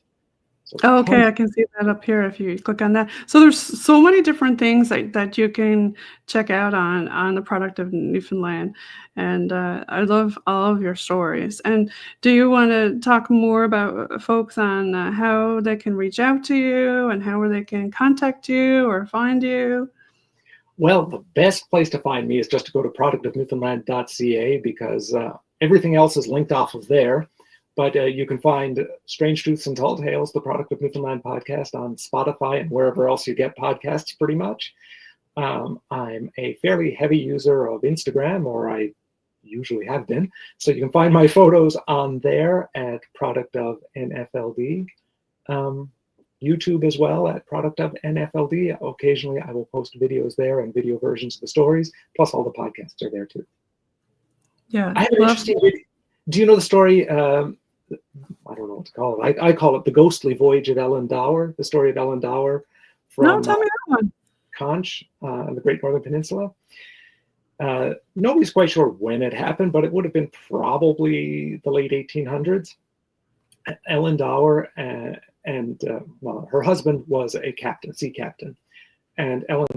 Oh, okay, I can see that up here if you click on that. So there's so many different things that you can check out on the Product of Newfoundland. And I love all of your stories. And do you want to talk more about folks on how they can reach out to you and how they can contact you or find you? Well, the best place to find me is just to go to productofnewfoundland.ca, because everything else is linked off of there. But you can find Strange Truths and Tall Tales, the Product of Newfoundland podcast, on Spotify and wherever else you get podcasts, pretty much. I'm a fairly heavy user of Instagram, or I usually have been. So you can find my photos on there at Product of NFLD. YouTube as well at Product of NFLD. Occasionally I will post videos there and video versions of the stories, plus all the podcasts are there too. Yeah. I have an interesting video. Do you know the story? I don't know what to call it. I call it The Ghostly Voyage of Ellen Dower, the story of Ellen Dower from tell me that one. Conch on the Great Northern Peninsula. Nobody's quite sure when it happened, but it would have been probably the late 1800s. Ellen Dower and her husband was a sea captain, and Ellen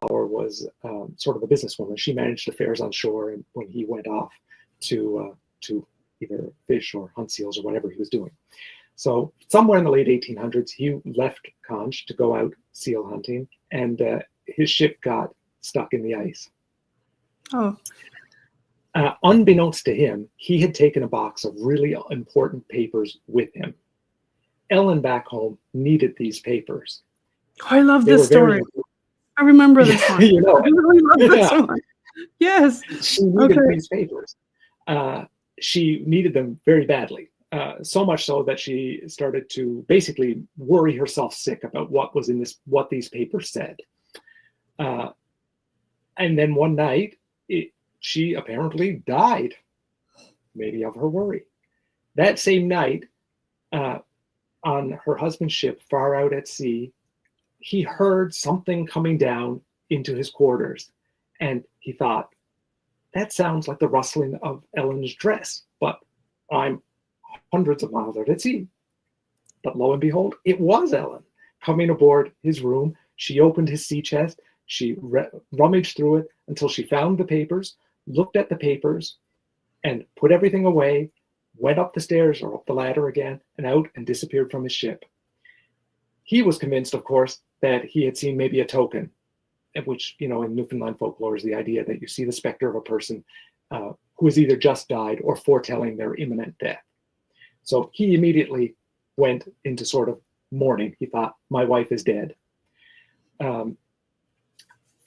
Dower was sort of a businesswoman. She managed affairs on shore, and when he went off to either fish or hunt seals or whatever he was doing. So somewhere in the late 1800s, he left Conch to go out seal hunting, and his ship got stuck in the ice. Oh. Unbeknownst to him, he had taken a box of really important papers with him. Ellen back home needed these papers. Oh, I love this story. I remember this one. You know, I really love this one. Yes. She needed these papers. She needed them very badly, so much so that she started to basically worry herself sick about what these papers said. And then one night, she apparently died, maybe of her worry. That same night, on her husband's ship far out at sea, he heard something coming down into his quarters, and he thought, that sounds like the rustling of Ellen's dress, but I'm hundreds of miles out at sea. But lo and behold, it was Ellen coming aboard his room. She opened his sea chest. She rummaged through it until she found the papers, looked at the papers, and put everything away, went up the stairs or up the ladder again, and out and disappeared from his ship. He was convinced, of course, that he had seen maybe a token, which, in Newfoundland folklore is the idea that you see the specter of a person who has either just died or foretelling their imminent death. So he immediately went into sort of mourning. He thought, my wife is dead.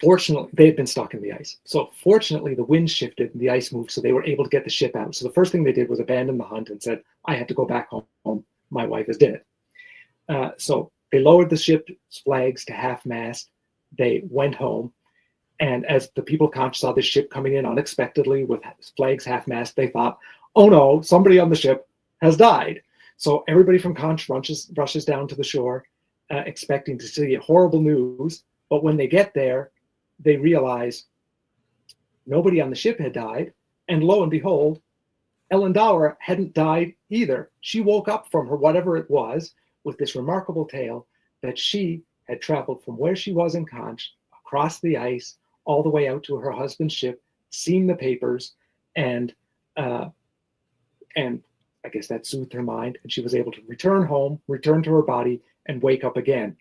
Fortunately, they had been stuck in the ice. So fortunately, the wind shifted and the ice moved, so they were able to get the ship out. So the first thing they did was abandon the hunt and said, I have to go back home. My wife is dead. So they lowered the ship's flags to half-mast. They went home. And as the people of Conch saw this ship coming in unexpectedly with flags half-mast, they thought, oh no, somebody on the ship has died. So everybody from Conch rushes down to the shore, expecting to see horrible news. But when they get there, they realize nobody on the ship had died. And lo and behold, Ellen Dower hadn't died either. She woke up from her whatever it was with this remarkable tale that she had traveled from where she was in Conch, across the ice, all the way out to her husband's ship, seen the papers, and I guess that soothed her mind, and she was able to return home, return to her body, and wake up again.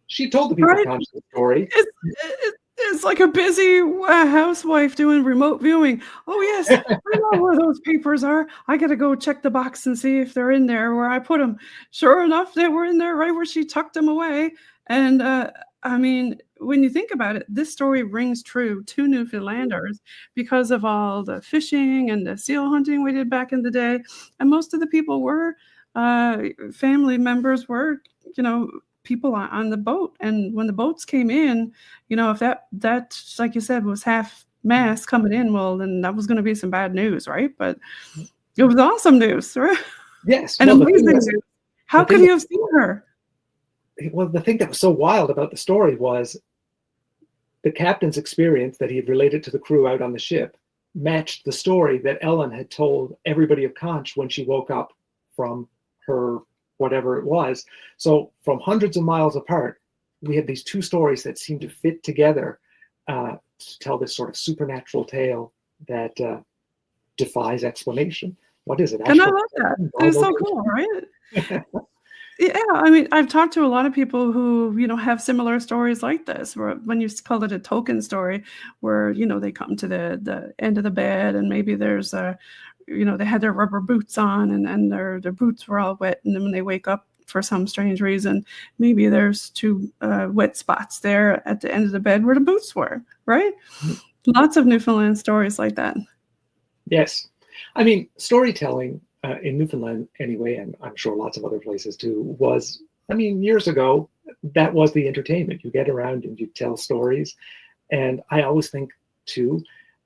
She told the people of Conch the story. It's like a busy housewife doing remote viewing. Oh yes, I know where those papers are. I gotta go check the box and see if they're in there where I put them. Sure enough, they were in there right where she tucked them away. And I mean, when you think about it, this story rings true to Newfoundlanders because of all the fishing and the seal hunting we did back in the day. And most of the people were family members were, people on the boat. And when the boats came in, if that like you said was half mast coming in, well, then that was going to be some bad news, right? But it was awesome news, right? Yes, and amazing news. How could you have seen her? Well, the thing that was so wild about the story was the captain's experience that he had related to the crew out on the ship matched the story that Ellen had told everybody of Conch when she woke up from her whatever it was. So from hundreds of miles apart, we had these two stories that seemed to fit together to tell this sort of supernatural tale that defies explanation. What is it? And I love that. It's so cool, right? Yeah, I mean, I've talked to a lot of people who, have similar stories like this, where when you call it a token story, where, they come to the end of the bed and maybe there's they had their rubber boots on and their boots were all wet. And then when they wake up for some strange reason, maybe there's two wet spots there at the end of the bed where the boots were, right? Lots of Newfoundland stories like that. Yes. I mean, storytelling in Newfoundland anyway, and I'm sure lots of other places too, years ago, that was the entertainment. You get around and you tell stories. And I always think too,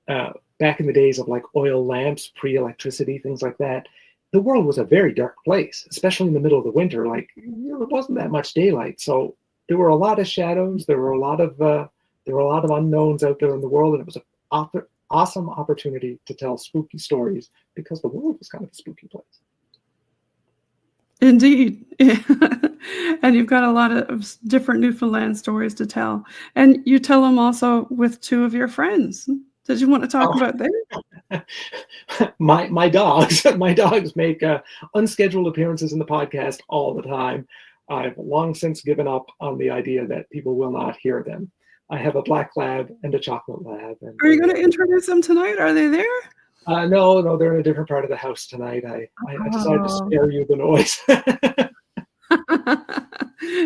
back in the days of like oil lamps, pre-electricity, things like that, the world was a very dark place, especially in the middle of the winter. Like, there wasn't that much daylight. So there were a lot of shadows. There were a lot of unknowns out there in the world. And it was an awesome opportunity to tell spooky stories because the world was kind of a spooky place. Indeed. And you've got a lot of different Newfoundland stories to tell. And you tell them also with two of your friends. Did you want to talk about that? My dogs make unscheduled appearances in the podcast all the time. I've long since given up on the idea that people will not hear them. I have a black lab and a chocolate lab. And are you going to introduce them tonight? Are they there? No, they're in a different part of the house tonight. I decided to spare you the noise.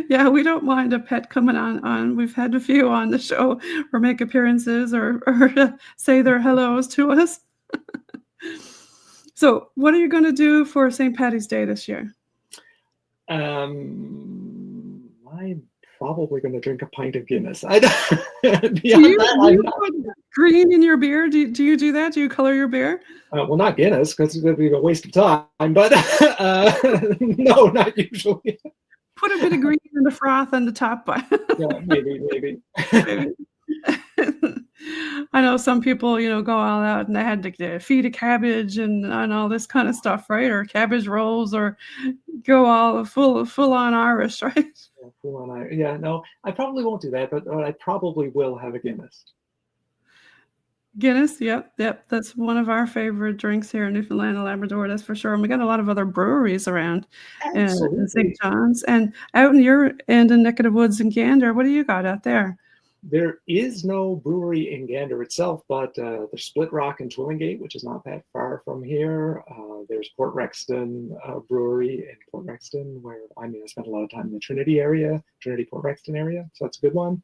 Yeah, we don't mind a pet coming on. We've had a few on the show or make appearances or say their hellos to us. So what are you going to do for St. Paddy's Day this year? I'm probably going to drink a pint of Guinness. Do you put green in your beer? Do you do that? Do you color your beer? Well, not Guinness, because it's going to be a waste of time. But no, not usually. Put a bit of green in the froth on the top. Yeah, maybe. I know some people, go all out and they had to feed a cabbage and all this kind of stuff, right? Or cabbage rolls, or go all full on Irish, right? Yeah, full on Irish. Yeah, no, I probably won't do that, but I probably will have a Guinness. Guinness, yep. That's one of our favorite drinks here in Newfoundland and Labrador, that's for sure. And we got a lot of other breweries around in St. John's. And out in your end in neck of the woods in Gander, what do you got out there? There is no brewery in Gander itself, but there's Split Rock and Twillingate, which is not that far from here. There's Port Rexton Brewery in Port Rexton, where I spent a lot of time in the Trinity Port Rexton area, so that's a good one.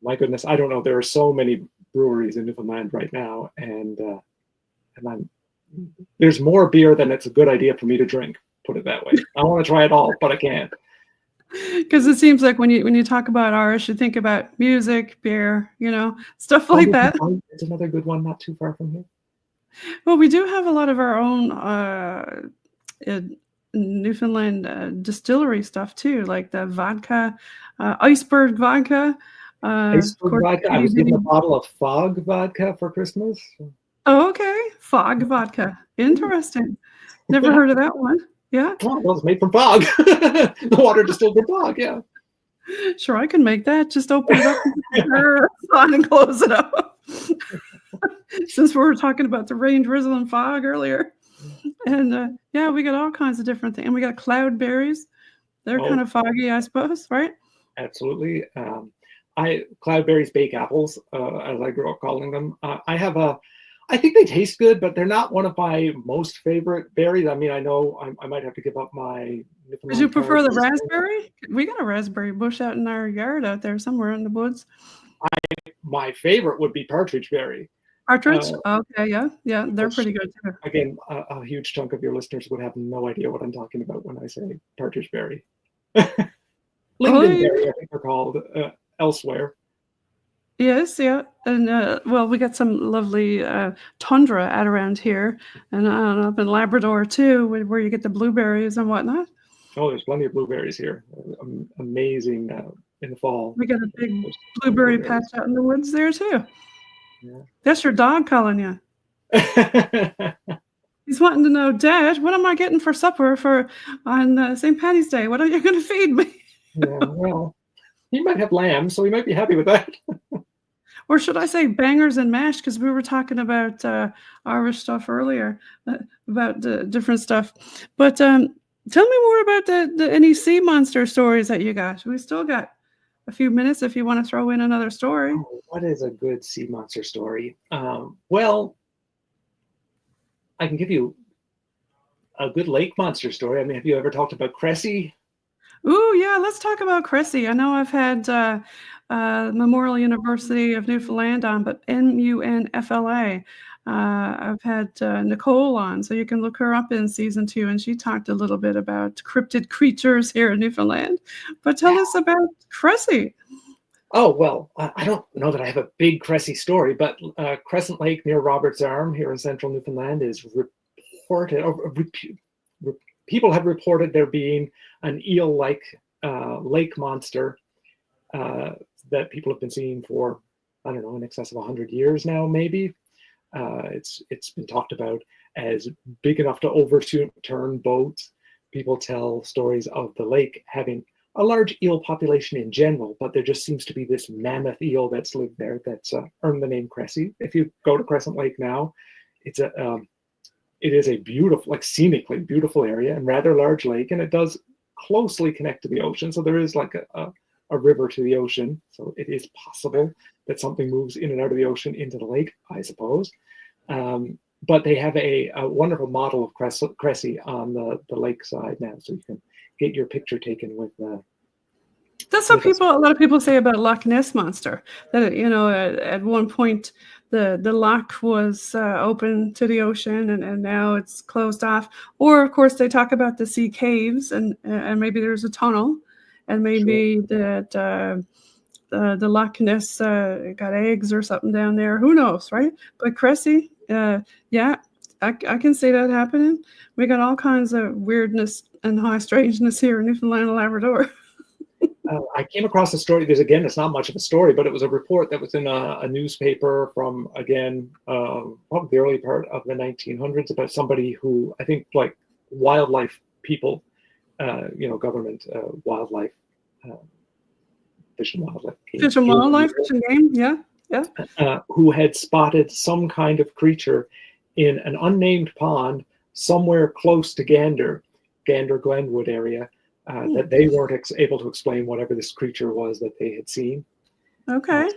My goodness, I don't know. There are so many breweries in Newfoundland right now, and there's more beer than it's a good idea for me to drink. put it that way. I want to try it all, but I can't. Because it seems like when you talk about Irish, you think about music, beer, stuff like that. It's another good one, not too far from here. Well, we do have a lot of our own Newfoundland distillery stuff too, like the vodka, iceberg vodka. Iceberg vodka. I was given a bottle of fog vodka for Christmas. Oh, okay. Fog vodka. Interesting. Never heard of that one. Yeah. Oh, well, it's made from fog. The water distilled from fog, yeah. Sure, I can make that. Just open it up and close it up. Since we were talking about the rain, drizzle, and fog earlier. And yeah, we got all kinds of different things. And we got cloudberries. They're kind of foggy, I suppose, right? Absolutely. Cloudberries bake apples, as I grew up calling them. I think they taste good, but they're not one of my most favorite berries. I mean, I know I might have to give up my. Did you prefer the raspberry? We got a raspberry bush out in our yard out there somewhere in the woods. My favorite would be partridge berry. Partridge? Okay, yeah, they're pretty good too. Again, a huge chunk of your listeners would have no idea what I'm talking about when I say partridge berry. Lingonberry, I think they're called elsewhere. Yes, yeah, and well, we got some lovely tundra out around here, and up in Labrador too, where you get the blueberries and whatnot. Oh, there's plenty of blueberries here. Amazing in the fall. We got a big blueberry patch out in the woods there too. Yeah. That's your dog calling you. He's wanting to know, Dad, what am I getting for supper on St. Patty's Day? What are you going to feed me? Yeah, well, he might have lamb, so he might be happy with that. Or should I say bangers and mash? Because we were talking about Irish stuff earlier, about different stuff. But tell me more about any sea monster stories that you got. We still got a few minutes if you want to throw in another story. Oh, what is a good sea monster story? Well, I can give you a good lake monster story. I mean, have you ever talked about Cressy? Ooh, yeah, let's talk about Cressy. I know I've had Memorial University of Newfoundland on, but MUNFLA. I've had Nicole on, so you can look her up in season 2, and she talked a little bit about cryptid creatures here in Newfoundland. But tell us about Cressy. Oh, well, I don't know that I have a big Cressy story, but Crescent Lake near Robert's Arm here in central Newfoundland is reported, people have reported there being an eel-like lake monster that people have been seeing for, I don't know, in excess of 100 years now, maybe. It's been talked about as big enough to overturn boats. People tell stories of the lake having a large eel population in general, but there just seems to be this mammoth eel that's lived there that's earned the name Cressy. If you go to Crescent Lake now, it is a beautiful, like scenically beautiful area and rather large lake, and it does closely connect to the ocean. So there is like a river to the ocean. So it is possible that something moves in and out of the ocean into the lake, I suppose. But they have a wonderful model of Cressy on the lake side now, so you can get your picture taken with. That's what a lot of people say about Loch Ness Monster. That at one point the loch was open to the ocean, and now it's closed off. Or of course they talk about the sea caves, and maybe there's a tunnel, and maybe that the Loch Ness got eggs or something down there. Who knows, right? But Cressy, yeah, I can see that happening. We got all kinds of weirdness and high strangeness here in Newfoundland and Labrador. I came across a story. It's not much of a story, but it was a report that was in a newspaper from, probably the early part of the 1900s about somebody who, I think, like wildlife people, government, wildlife, fish and wildlife. Fish and wildlife, fish and game, yeah. Who had spotted some kind of creature in an unnamed pond somewhere close to Gander Glenwood area. That they weren't able to explain whatever this creature was that they had seen. Okay.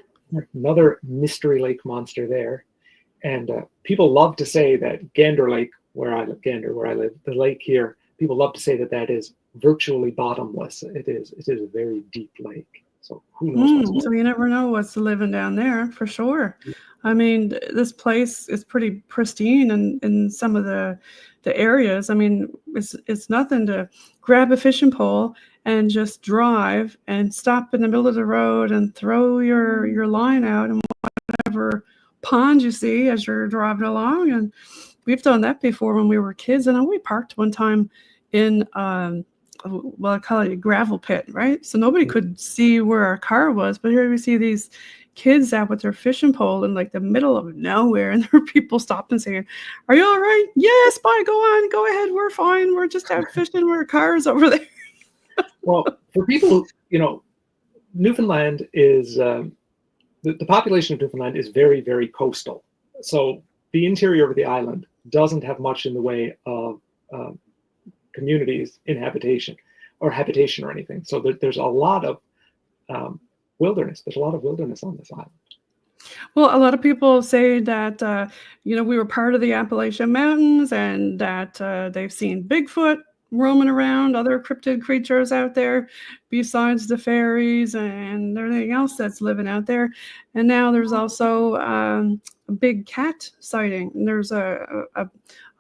Another mystery lake monster there. And people love to say that Gander Lake, where I live, the lake here, people love to say that is virtually bottomless. It is a very deep lake. So who knows? So you never know what's living down there, for sure. I mean, this place is pretty pristine, and some of the the areas. I mean, it's nothing to grab a fishing pole and just drive and stop in the middle of the road and throw your line out in whatever pond you see as you're driving along. And we've done that before when we were kids. And we parked one time in well, I call it a gravel pit, right? So nobody could see where our car was, but here we see these kids out with their fishing pole in like the middle of nowhere, and there are people stopping saying, "Are you all right?" "Yes, bye, go ahead, we're fine, we're just out fishing, our car's over there." Well, for people, Newfoundland is the population of Newfoundland is very, very coastal. So the interior of the island doesn't have much in the way of communities in habitation or anything. So there's a lot of wilderness. There's a lot of wilderness on this island. Well, a lot of people say that we were part of the Appalachian Mountains, and that they've seen Bigfoot roaming around, other cryptid creatures out there besides the fairies and everything else that's living out there. And now there's also a big cat sighting. And there's a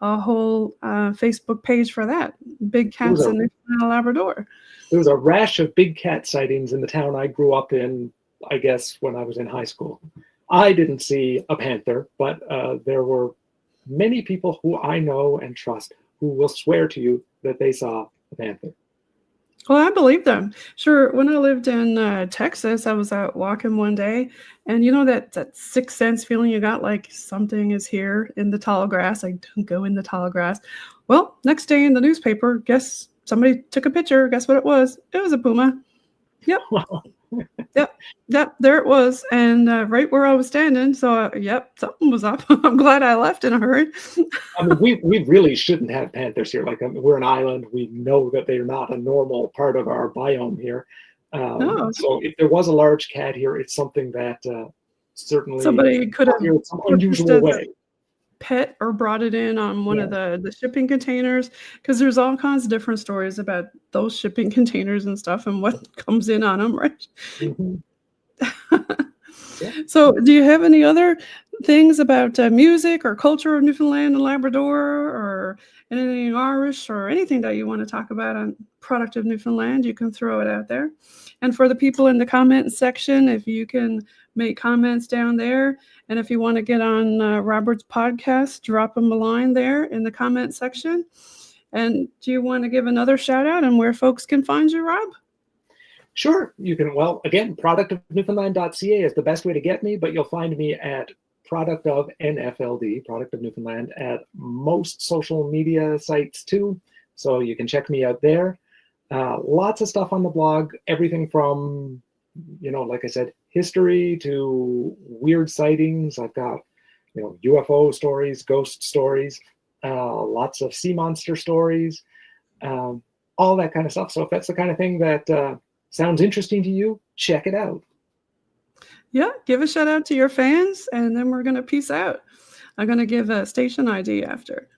whole Facebook page for that. Big cats in Newfoundland and Labrador. There was a rash of big cat sightings in the town I grew up in, I guess, when I was in high school. I didn't see a panther, but there were many people who I know and trust who will swear to you that they saw a panther. Well, I believe them. Sure, when I lived in Texas, I was out walking one day, and that sixth sense feeling you got, like something is here in the tall grass. I don't go in the tall grass. Well, next day in the newspaper, guess somebody took a picture. Guess what it was? It was a puma. Yep. Yep, there it was, and right where I was standing. So, yep, something was up. I'm glad I left in a hurry. I mean, we really shouldn't have panthers here. Like, we're an island. We know that they're not a normal part of our biome here. No. So if there was a large cat here, it's something that certainly Somebody could have in some unusual way. Pet or brought it in on one of the shipping containers, because there's all kinds of different stories about those shipping containers and stuff and what comes in on them, right? Mm-hmm. So do you have any other things about music or culture of Newfoundland and Labrador, or anything Irish, or anything that you want to talk about on Product of Newfoundland? You can throw it out there. And for the people in the comment section, if you can make comments down there, and if you want to get on Robert's podcast, drop him a line there in the comment section. And do you want to give another shout out on where folks can find you, Rob? Sure. You can, well, again, productofnewfoundland.ca is the best way to get me, but you'll find me at Product of NFLD, Product of Newfoundland, at most social media sites too. So you can check me out there. Lots of stuff on the blog, everything from, like I said, history to weird sightings. I've got, UFO stories, ghost stories, lots of sea monster stories, all that kind of stuff. So if that's the kind of thing that sounds interesting to you, check it out. Yeah, give a shout out to your fans, and then we're going to peace out. I'm going to give a station ID after.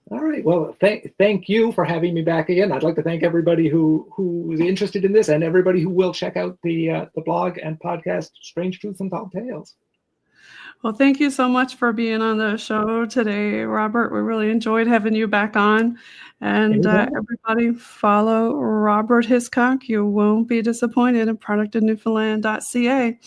All right. Well, thank you for having me back again. I'd like to thank everybody who is interested in this, and everybody who will check out the blog and podcast, Strange Truths and Tall Tales. Well, thank you so much for being on the show today, Robert. We really enjoyed having you back on. And everybody follow Robert Hiscock. You won't be disappointed at productofnewfoundland.ca.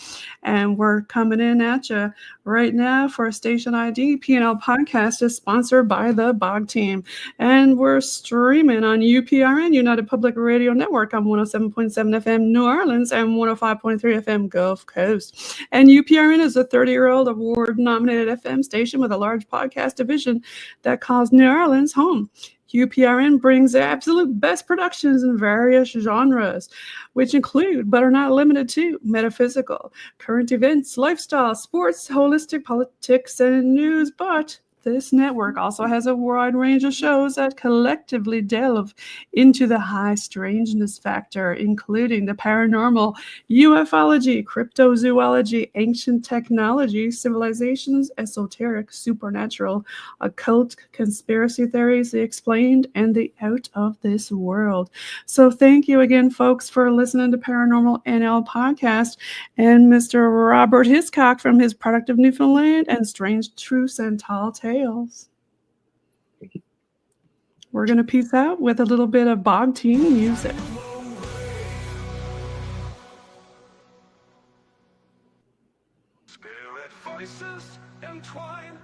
And we're coming in at you right now for a station ID. P&L Podcast is sponsored by the Bog Team. And we're streaming on UPRN, United Public Radio Network, on 107.7 FM New Orleans and 105.3 FM Gulf Coast. And UPRN is a 30-year-old award-nominated FM station with a large podcast division that calls New Orleans home. UPRN brings the absolute best productions in various genres, which include, but are not limited to, metaphysical, current events, lifestyle, sports, holistic, politics, and news. But this network also has a wide range of shows that collectively delve into the high strangeness factor, including the paranormal, ufology, cryptozoology, ancient technology, civilizations, esoteric, supernatural, occult, conspiracy theories, the explained, and the out of this world. So thank you again, folks, for listening to ParanormalNL podcast, and Mr. Robert Hiscock from his Product of Newfoundland and Strange Truths and Tall Tales. Thank you. We're going to peace out with a little bit of Bob Teen music. Spirit voices entwine.